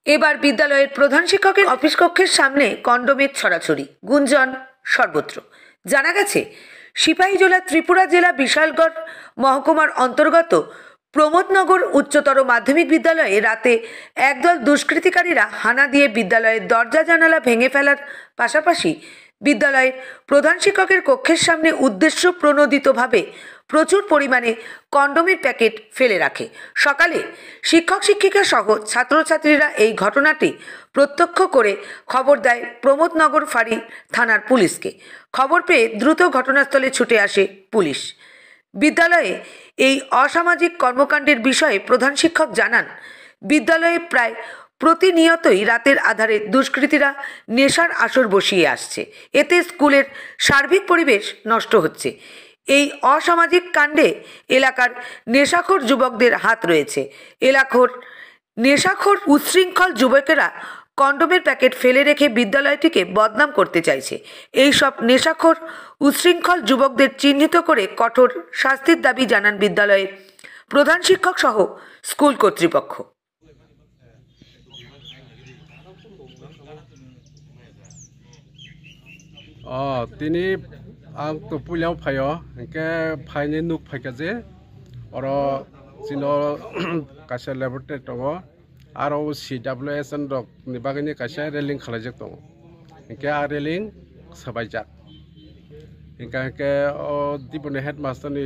এবার বিদ্যালয়ের প্রধান শিক্ষকের অফিস কক্ষের সামনে কন্ডোমের ছড়াছড়ি, গুঞ্জন সর্বত্র। জানা গেছে, সিপাহীজলা ত্রিপুরা জেলা বিশালগড় মহকুমার অন্তর্গত প্রমোদনগর উচ্চতর মাধ্যমিক বিদ্যালয়ে রাতে একদল দুষ্কৃতিকারীরা হানা দিয়ে বিদ্যালয়ের দরজা জানালা ভেঙে ফেলার পাশাপাশি বিদ্যালয়ের প্রধান শিক্ষকের কক্ষের সামনে উদ্দেশ্য প্রণোদিতভাবে প্রচুর পরিমাণে কন্ডোমের প্যাকেট ফেলে রাখে। সকালে শিক্ষক শিক্ষিকা সহ ছাত্রছাত্রীরা এই ঘটনাটি প্রত্যক্ষ করে খবর দেয় প্রমোদনগর ফাঁড়ি থানার পুলিশকে। খবর পেয়ে দ্রুত ঘটনাস্থলে ছুটে আসে পুলিশ। বিদ্যালয়ে এই অসামাজিক কর্মকাণ্ডের বিষয়ে প্রধান শিক্ষক জানান, বিদ্যালয়ে প্রায় প্রতিনিয়তই রাতের আধারে দুষ্কৃতীরা নেশার আসর বসিয়ে আসছে। এতে স্কুলের সার্বিক পরিবেশ নষ্ট হচ্ছে। এই অসামাজিক কাণ্ডে এলাকার নেশাখোর যুবকদের হাত রয়েছে। এলাকার নেশাখোর উচ্ছৃঙ্খল যুবকেরা কন্ডোমের প্যাকেট ফেলে রেখে বিদ্যালয়টিকে বদনাম করতে চাইছে। এই সব নেশাখোর উচ্ছৃঙ্খল যুবকদের চিহ্নিত করে কঠোর শাস্তির দাবি জানান বিদ্যালয়ের প্রধান শিক্ষক সহ স্কুল কর্তৃপক্ষ। তিনি आं तो पुलियाव फायो इनके फाइने नुक फाइकाजे और चिनो काशा लेबोरेटरी दंगो आरो CWSN रक नि बागैनि काशा रेलिं खालायजोक दङ इनके आ रेलिं साबायजाक इनके दिबुनि हेडमास्टर नि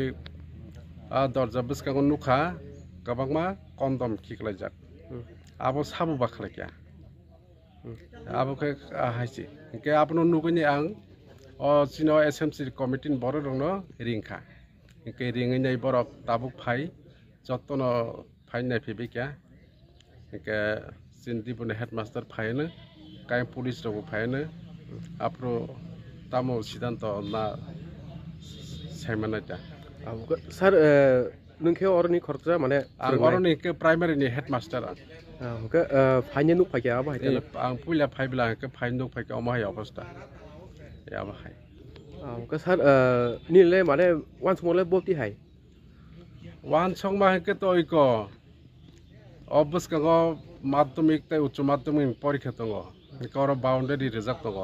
दरजा बसकांगो नुखा गोबांमा कन्डम खिखलायजाक आबो साबुबा खालायखिया आबोखे हायसि इनके आपनो नुगैनि आं चिनो SMC कमिटिनि बरो दंनो रिंखा इनके रिङै नै बरक ताबुक फाइ जत्तन फाइ नायफैबायखिया इनके चिन्दिबुनि हेडमास्टार फाइनो काय पुलिस रबो फाइनो आप्रो तामो सिद्धान्त ना सायमानायता सर नोंखे अरनि खर्चा माने आं अरनि के प्राइमारिनि हेडमास्टार आं के फाइने नुक फाइया बाहायते आं पुलिया फाइब्ला के फाइन नुक फाइका अमाय अवस्था या बाहाय के सर निले माने वान्स मोले बोपति हाय वान सं माहे के तो इको अबस का माध्यमिक ते उच्च माध्यमिक परीक्षा दङ इकर बाउन्डारि रिजार्भ दङ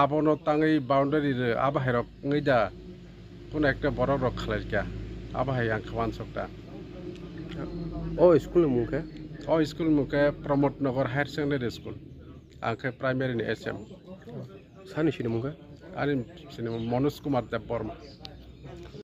आबनो ताङै बाउन्डारि आबाहाय ngैदा कोन एकटा बर रक खालायखिया आबाहाय आं खवान सकता ओ स्कुल मुखे प्रमोदनगर हायर सेकेन्डारि स्कुल आंखे प्राइमारिनि SM सानि सिने मुखे आरो सिने मनोज कुमार देव बर्मा